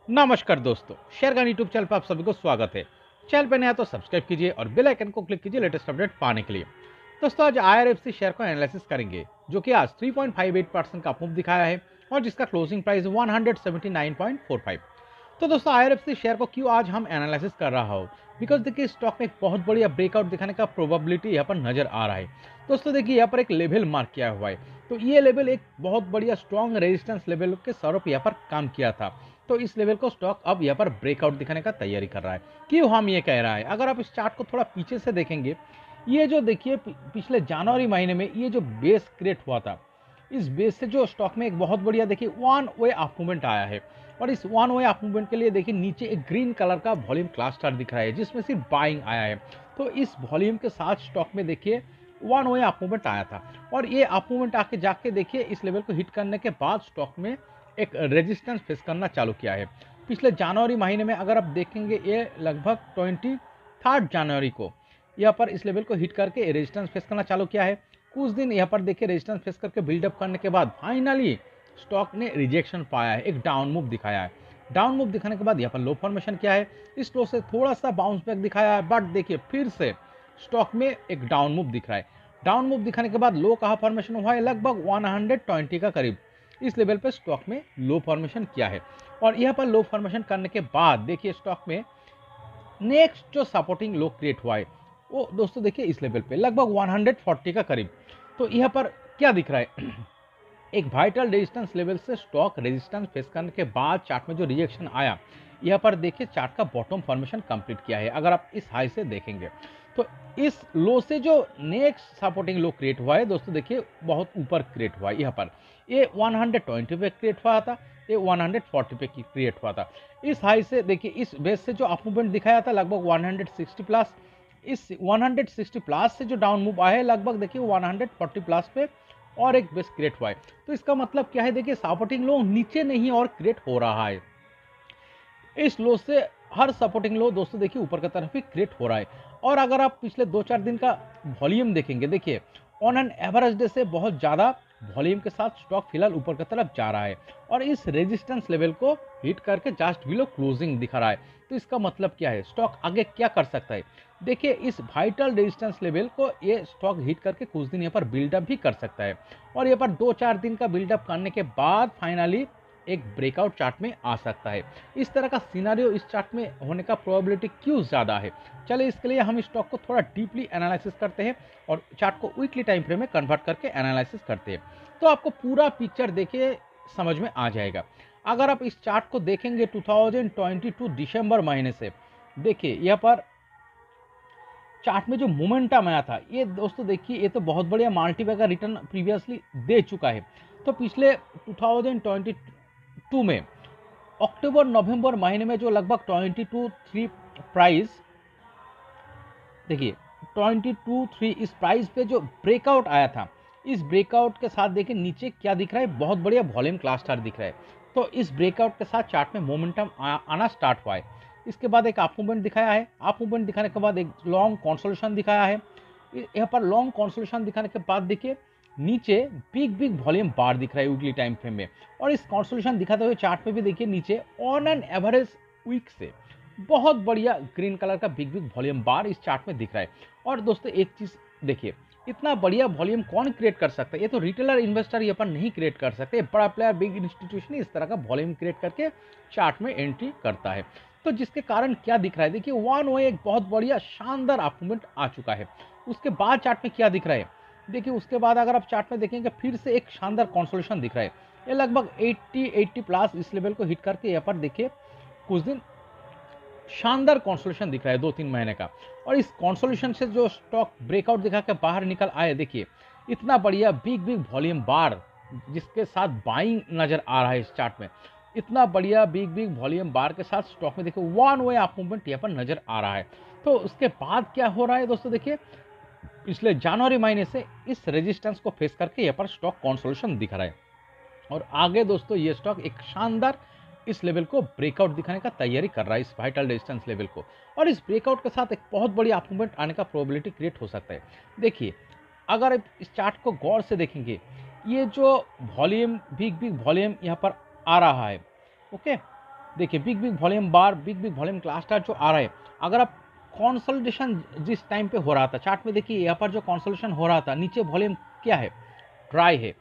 नमस्कार दोस्तों, शेरगान YouTube channel पर आप सभी को स्वागत है। चैनल पर नया तो सब्सक्राइब कीजिए और बेल आइकन को क्लिक कीजिए लेटेस्ट अपडेट पाने के लिए। दोस्तों आज आईआरएफसी शेयर को एनालिसिस करेंगे जो कि आज 3.58% का मूव दिखाया है और जिसका क्लोजिंग प्राइस 179.45। तो दोस्तों आईआरएफसी शेयर को क्यों आज हम एनालिसिस कर रहा हो, बिकॉज देखिए स्टॉक में एक बहुत बढ़िया ब्रेकआउट दिखाने का प्रोबेबिलिटी यहाँ पर नजर आ रहा है। दोस्तों देखिए यहाँ पर एक लेवल मार्क किया हुआ है, तो ये लेवल एक बहुत बढ़िया स्ट्रॉन्ग रेजिस्टेंस लेवल के स्वरूप यहाँ पर काम किया था। तो इस लेवल को स्टॉक अब यहाँ पर ब्रेकआउट दिखाने का तैयारी कर रहा है। क्यों हम ये कह रहा है, अगर आप इस चार्ट को थोड़ा पीछे से देखेंगे, ये जो देखिए पिछले जनवरी महीने में ये जो बेस क्रिएट हुआ था, इस बेस से जो स्टॉक में एक बहुत बढ़िया देखिए वन वे अप मूवमेंट आया है। और इस वन वे अप मूवमेंट के लिए देखिए नीचे एक ग्रीन कलर का वॉल्यूम क्लस्टर दिख रहा है जिसमें सिर्फ बाइंग आया है। तो इस वॉल्यूम के साथ स्टॉक में देखिए वन वे अप मूवमेंट आया था और ये अप मूवमेंट आके जाके देखिए इस लेवल को हिट करने के बाद स्टॉक में एक रेजिस्टेंस फेस करना चालू किया है। पिछले जनवरी महीने में अगर आप देखेंगे ये लगभग 23 जनवरी को यहाँ पर इस लेवल को हिट करके रेजिस्टेंस फेस करना चालू किया है। कुछ दिन यहाँ पर देखिए रेजिस्टेंस फेस करके बिल्डअप करने के बाद फाइनली स्टॉक ने रिजेक्शन पाया है, एक डाउन मूव दिखाया है। डाउन मूव दिखाने के बाद यहाँ पर लो फॉर्मेशन किया है, इस लो से थोड़ा सा बाउंस बैक दिखाया है, बट देखिए फिर से स्टॉक में एक डाउन मूव दिख रहा है। डाउन मूव दिखाने के बाद लो कहाँ फॉर्मेशन हुआ है, लगभग 120 का करीब इस लेवल पे स्टॉक में लो फॉर्मेशन किया है। और यहाँ पर लो फॉर्मेशन करने के बाद देखिए स्टॉक में नेक्स्ट जो सपोर्टिंग लो क्रिएट हुआ है वो दोस्तों देखिए इस लेवल पे लगभग 140 का करीब। तो यहाँ पर क्या दिख रहा है एक वाइटल रेजिस्टेंस लेवल से स्टॉक रेजिस्टेंस फेस करने के बाद चार्ट में जो रिएक्शन आया, यहाँ पर देखिए चार्ट का बॉटम फॉर्मेशन कंप्लीट किया है। अगर आप इस हाई से देखेंगे तो इस लो से जो नेक्स्ट सपोर्टिंग लो क्रिएट हुआ है दोस्तों देखिए बहुत ऊपर क्रिएट हुआ है। यहाँ पर ये 120 पे क्रिएट हुआ था, ये 140 पे क्रिएट हुआ था। इस हाई से देखिए इस बेस से जो अप मूवमेंट दिखाया था लगभग 160 प्लस, इस 160 प्लस से जो डाउन मूव आया है लगभग देखिए 140 प्लस पे और एक बेस क्रिएट हुआ है। तो इसका मतलब क्या है, देखिए सपोर्टिंग लो नीचे नहीं और क्रिएट हो रहा है। इस लो से हर सपोर्टिंग लो दोस्तों देखिए ऊपर की तरफ ही क्रिएट हो रहा है। और अगर आप पिछले 2-4 दिन का वॉल्यूम देखेंगे, देखिए ऑन एन एवरेज डे से बहुत ज़्यादा वॉल्यूम के साथ स्टॉक फिलहाल ऊपर की तरफ जा रहा है और इस रेजिस्टेंस लेवल को हिट करके जस्ट बिलो क्लोजिंग दिखा रहा है। तो इसका मतलब क्या है, स्टॉक आगे क्या कर सकता है। देखिए इस वाइटल रेजिस्टेंस लेवल को ये स्टॉक हिट करके कुछ दिन यहाँ पर बिल्डअप भी कर सकता है और यहाँ पर 2-4 दिन का बिल्डअप करने के बाद फाइनली एक ब्रेकआउट चार्ट में आ सकता है। इस तरह का सिनारियो इस चार्ट में होने का प्रोबेबिलिटी क्यों ज़्यादा है, चलिए इसके लिए हम स्टॉक को थोड़ा डीपली एनालिसिस करते हैं और चार्ट को वीकली टाइम फ्रेम में कन्वर्ट करके एनालिसिस करते हैं। तो आपको पूरा पिक्चर देखिए समझ में आ जाएगा। अगर आप इस चार्ट को देखेंगे 2022 दिसंबर महीने से, देखिए यहाँ पर चार्ट में जो मोमेंटम आया था ये दोस्तों देखिए ये तो बहुत बढ़िया मल्टीबैग का रिटर्न प्रीवियसली दे चुका है। तो पिछले 2022 में अक्टूबर नवंबर महीने में जो लगभग 22.3 प्राइस, देखिए 22.3 इस प्राइस पे जो ब्रेकआउट आया था, इस ब्रेकआउट के साथ देखिए नीचे क्या दिख रहा है, बहुत बढ़िया वॉल्यूम क्लस्टर दिख रहा है। तो इस ब्रेकआउट के साथ चार्ट में मोमेंटम आना स्टार्ट हुआ है। इसके बाद एक अप मूवमेंट दिखाया है, अप मूवमेंट दिखाने के बाद एक लॉन्ग कंसोलिडेशन दिखाया है। यहाँ पर लॉन्ग कंसोलिडेशन दिखाने के बाद देखिए नीचे बिग वॉल्यूम बार दिख रहा है वीकली टाइम फ्रेम में। और इस कंसोलिडेशन दिखाते हुए चार्ट में भी देखिए नीचे ऑन एन एवरेज वीक से बहुत बढ़िया ग्रीन कलर का बिग वॉल्यूम बार इस चार्ट में दिख रहा है। और दोस्तों एक चीज देखिए, इतना बढ़िया वॉल्यूम कौन क्रिएट कर सकता है, ये तो रिटेलर इन्वेस्टर ये पर नहीं क्रिएट कर सकते, बड़ा प्लेयर बिग इंस्टीट्यूशन इस तरह का वॉल्यूम क्रिएट करके चार्ट में एंट्री करता है। तो जिसके कारण क्या दिख रहा है, देखिए वन वे एक बहुत बढ़िया शानदार अप आ चुका है। उसके बाद चार्ट में क्या दिख रहा है, देखिए उसके बाद अगर आप चार्ट में देखेंगे फिर से एक शानदार कंसोलिडेशन दिख रहा है। ये लगभग 80 प्लस इस लेवल को हिट करके यहाँ पर देखिए कुछ दिन शानदार कंसोलिडेशन दिख रहा है 2-3 महीने का। और इस कंसोलिडेशन से जो स्टॉक ब्रेकआउट दिखा के बाहर निकल आए, देखिए इतना बढ़िया बिग वॉल्यूम बार जिसके साथ बाइंग नजर आ रहा है इस चार्ट में, इतना बढ़िया बिग वॉल्यूम बार के साथ स्टॉक में देखिए वन वे अप मूवमेंट यहाँ पर नजर आ रहा है। तो उसके बाद क्या हो रहा है दोस्तों, देखिए पिछले जनवरी महीने से इस रेजिस्टेंस को फेस करके यहाँ पर स्टॉक कंसोलिडेशन दिख रहा है और आगे दोस्तों ये स्टॉक एक शानदार इस लेवल को ब्रेकआउट दिखाने का तैयारी कर रहा है, इस वाइटल रेजिस्टेंस लेवल को। और इस ब्रेकआउट के साथ एक बहुत बड़ी अप मूवमेंट आने का प्रोबेबिलिटी क्रिएट हो सकता है। देखिए अगर आप इस चार्ट को गौर से देखेंगे, ये जो वॉल्यूम बिग वॉल्यूम यहाँ पर आ रहा है, ओके, देखिए बिग बिग वॉल्यूम बार, बिग बिग वॉल्यूम क्लस्टर जो आ रहा है, अगर आप कंसोलिडेशन जिस टाइम पे हो रहा था चार्ट में, देखिए यहाँ पर जो कंसोलिडेशन हो रहा था नीचे वॉल्यूम क्या है, ड्राई है।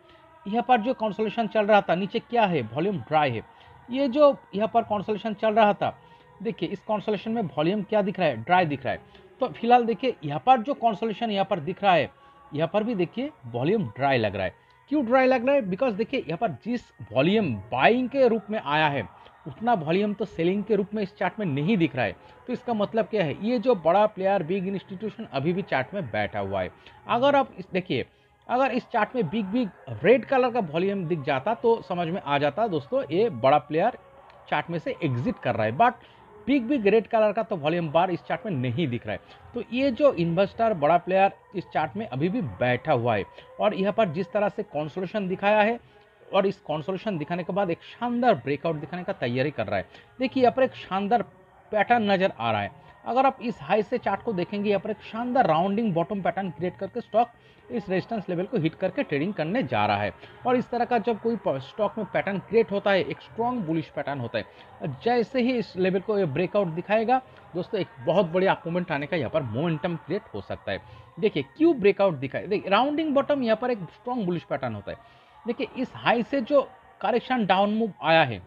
यहाँ पर जो कंसोलिडेशन चल रहा था नीचे क्या है, वॉल्यूम ड्राई है। ये जो यहाँ पर कंसोलिडेशन चल रहा था, देखिए इस कंसोलिडेशन में वॉल्यूम क्या दिख रहा है, ड्राई दिख रहा है। तो फिलहाल देखिए यहाँ पर जो कंसोलिडेशन यहाँ पर दिख रहा है, यहाँ पर भी देखिए वॉल्यूम ड्राई लग रहा है। क्यों ड्राई लग रहा है, बिकॉज देखिए यहाँ पर जिस वॉल्यूम बाइंग के रूप में आया है उतना वॉल्यूम तो सेलिंग के रूप में इस चार्ट में नहीं दिख रहा है। तो इसका मतलब क्या है, ये जो बड़ा प्लेयर बिग इंस्टीट्यूशन अभी भी चार्ट में बैठा हुआ है। अगर आप इस देखिए, अगर इस चार्ट में बिग बिग रेड कलर का वॉल्यूम दिख जाता तो समझ में आ जाता दोस्तों ये बड़ा प्लेयर चार्ट में से एग्जिट कर रहा है। But big big red colour का तो वॉल्यूम बार इस चार्ट में नहीं दिख रहा है। तो ये जो इन्वेस्टर बड़ा प्लेयर इस चार्ट में अभी भी बैठा हुआ है और यहाँ पर जिस तरह से कंसोलिडेशन दिखाया है और इस कंसोलिडेशन दिखाने के बाद एक शानदार ब्रेकआउट दिखाने का तैयारी कर रहा है। देखिए यहाँ पर एक शानदार पैटर्न नजर आ रहा है। अगर आप इस हाई से चार्ट को देखेंगे, यहाँ पर एक शानदार राउंडिंग बॉटम पैटर्न क्रिएट करके स्टॉक इस रेजिस्टेंस लेवल को हिट करके ट्रेडिंग करने जा रहा है। और इस तरह का जब कोई स्टॉक में पैटर्न क्रिएट होता है, एक स्ट्रॉन्ग बुलिश पैटर्न होता है, जैसे ही इस लेवल को ये ब्रेकआउट दिखाएगा दोस्तों एक बहुत बड़ी अप मूवमेंट आने का यहाँ पर मोमेंटम क्रिएट हो सकता है। देखिए क्यों ब्रेकआउट दिखाए, देखिए राउंडिंग बॉटम यहाँ पर एक स्ट्रॉन्ग बुलिश पैटर्न होता है। देखिए इस हाई से जो करेक्शन डाउन मूव आया है,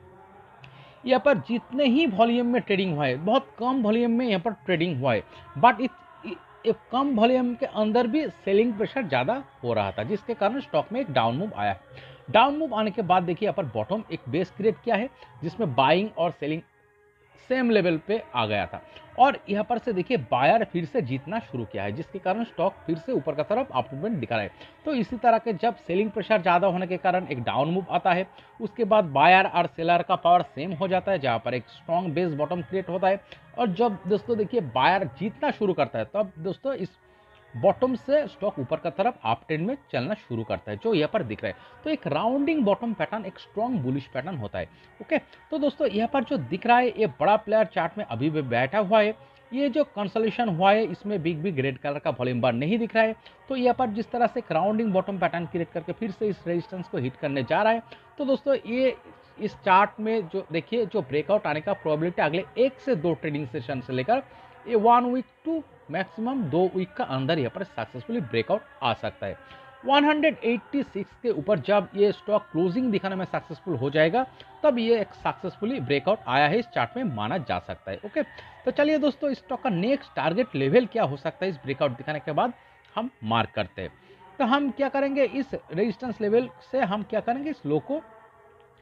यहाँ पर जितने ही वॉल्यूम में ट्रेडिंग हुआ है, बहुत कम वॉल्यूम में यहाँ पर ट्रेडिंग हुआ है, बट एक कम वॉल्यूम के अंदर भी सेलिंग प्रेशर ज़्यादा हो रहा था, जिसके कारण स्टॉक में एक डाउन मूव आया है। डाउन मूव आने के बाद देखिए यहाँ पर बॉटम एक बेस क्रिएट किया है जिसमें बाइंग और सेलिंग सेम लेवल पे आ गया था और यहाँ पर से देखिए बायर फिर से जीतना शुरू किया है, जिसके कारण स्टॉक फिर से ऊपर का तरफ अप्रूवमेंट दिखा रहा है। तो इसी तरह के जब सेलिंग प्रेशर ज़्यादा होने के कारण एक डाउन मूव आता है, उसके बाद बायर और सेलर का पावर सेम हो जाता है, जहाँ पर एक स्ट्रॉन्ग बेस बॉटम क्रिएट होता है। और जब दोस्तों देखिए बायर जीतना शुरू करता है, तब दोस्तों इस बॉटम से स्टॉक ऊपर का तरफ अप ट्रेंड में चलना शुरू करता है, जो यहाँ पर दिख रहा है। तो एक राउंडिंग बॉटम पैटर्न एक स्ट्रॉन्ग बुलिश पैटर्न होता है। ओके, तो दोस्तों यहाँ पर जो दिख रहा है ये बड़ा प्लेयर चार्ट में अभी भी बैठा हुआ है। ये जो कंसोलिडेशन हुआ है इसमें बिग बिग रेड कलर का वॉल्यूम बार नहीं दिख रहा है। तो यहाँ पर जिस तरह से एक राउंडिंग बॉटम पैटर्न क्रिएट करके फिर से इस रेजिस्टेंस को हिट करने जा रहा है, तो दोस्तों ये इस चार्ट में जो देखिए जो ब्रेकआउट आने का प्रोबेबिलिटी अगले 1 से 2 ट्रेडिंग सेशन से लेकर ये 1 वीक टू मैक्सिमम 2 वीक का अंदर यहाँ पर सक्सेसफुली ब्रेकआउट आ सकता है। 186 के ऊपर जब ये स्टॉक क्लोजिंग दिखाने में सक्सेसफुल हो जाएगा, तब ये एक सक्सेसफुली ब्रेकआउट आया है इस चार्ट में माना जा सकता है। ओके, तो चलिए दोस्तों इस स्टॉक का नेक्स्ट टारगेट लेवल क्या हो सकता है इस ब्रेकआउट दिखाने के बाद हम मार्क करते हैं। तो हम क्या करेंगे, इस रेजिस्टेंस लेवल से हम क्या करेंगे, इस लो को,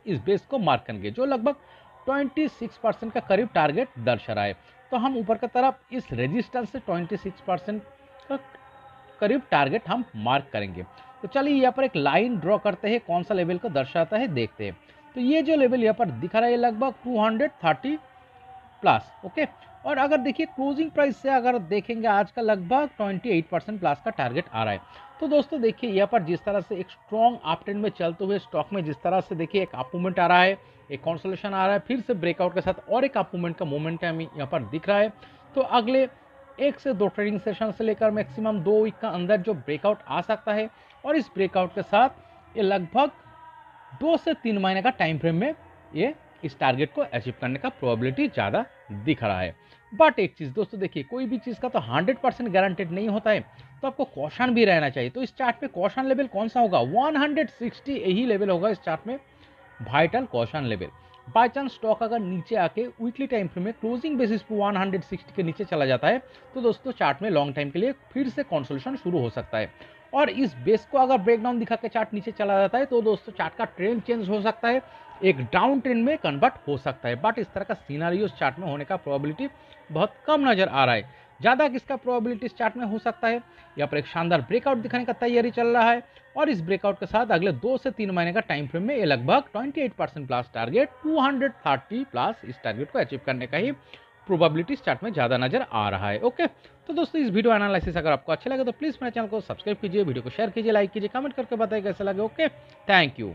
इस बेस को मार्क करेंगे जो लगभग 26% का करीब टारगेट दर्शा रहा है। तो हम ऊपर की तरफ इस रेजिस्टेंस से 26% का करीब टारगेट हम मार्क करेंगे। तो चलिए यहाँ पर एक लाइन ड्रॉ करते हैं, कौन सा लेवल को दर्शाता है देखते हैं। तो ये जो लेवल यहाँ पर दिखा रहा है लगभग 230 प्लस। ओके, और अगर देखिए क्लोजिंग प्राइस से अगर देखेंगे आज का लगभग 28% प्लस का टारगेट आ रहा है। तो दोस्तों देखिए यहाँ पर जिस तरह से एक स्ट्रॉन्ग अप ट्रेंड में चलते हुए स्टॉक में जिस तरह से देखिए एक अप मूवमेंट आ रहा है, एक कंसोलिडेशन आ रहा है, फिर से ब्रेकआउट के साथ और एक अप मूवमेंट का मोमेंटम यहाँ पर दिख रहा है। तो अगले 1 से 2 ट्रेडिंग सेशन से लेकर मैक्सिमम 2 वीक का अंदर जो ब्रेकआउट आ सकता है, और इस ब्रेकआउट के साथ ये लगभग 2 से 3 महीने का टाइम फ्रेम में ये इस टारगेट को अचीव करने का प्रोबेबिलिटी ज़्यादा दिख रहा है। बट एक चीज़ दोस्तों देखिए, कोई भी चीज़ का तो 100% गारंटेड नहीं होता है, तो आपको कॉशन भी रहना चाहिए। तो इस चार्ट पे कॉशन लेवल कौन सा होगा, 160 यही लेवल होगा इस चार्ट में, vital caution level. By chance stock अगर नीचे आके वीकली टाइम फ्रेम में क्लोजिंग बेसिस पे 160 के नीचे चला जाता है, तो दोस्तों चार्ट में लॉन्ग टाइम के लिए फिर से कंसोलिडेशन शुरू हो सकता है। और इस बेस को अगर ब्रेकडाउन दिखा के चार्ट नीचे चला जाता है, तो दोस्तों चार्ट का ट्रेंड चेंज हो सकता है, एक डाउन ट्रेंड में कन्वर्ट हो सकता है। बट इस तरह का सीनारियो चार्ट में होने का प्रोबेबिलिटी बहुत कम नजर आ रहा है। ज़्यादा किसका प्रोबेबिलिटी इस चार्ट में हो सकता है, यहाँ पर एक शानदार ब्रेकआउट दिखाने का तैयारी चल रहा है, और इस ब्रेकआउट के साथ अगले 2 से 3 महीने का टाइम फ्रेम में ये लगभग 28% प्लस टारगेट 230 प्लस इस टारगेट को अचीव करने का ही प्रोबेबिलिटी इस चार्ट में ज़्यादा नजर आ रहा है। ओके, तो दोस्तों इस वीडियो एनालिसिस अगर आपको अच्छा लगे तो प्लीज़ मेरे चैनल को सब्सक्राइब कीजिए, वीडियो को शेयर कीजिए, लाइक कीजिए, कमेंट करके बताइए कैसा लगे। Okay, thank you.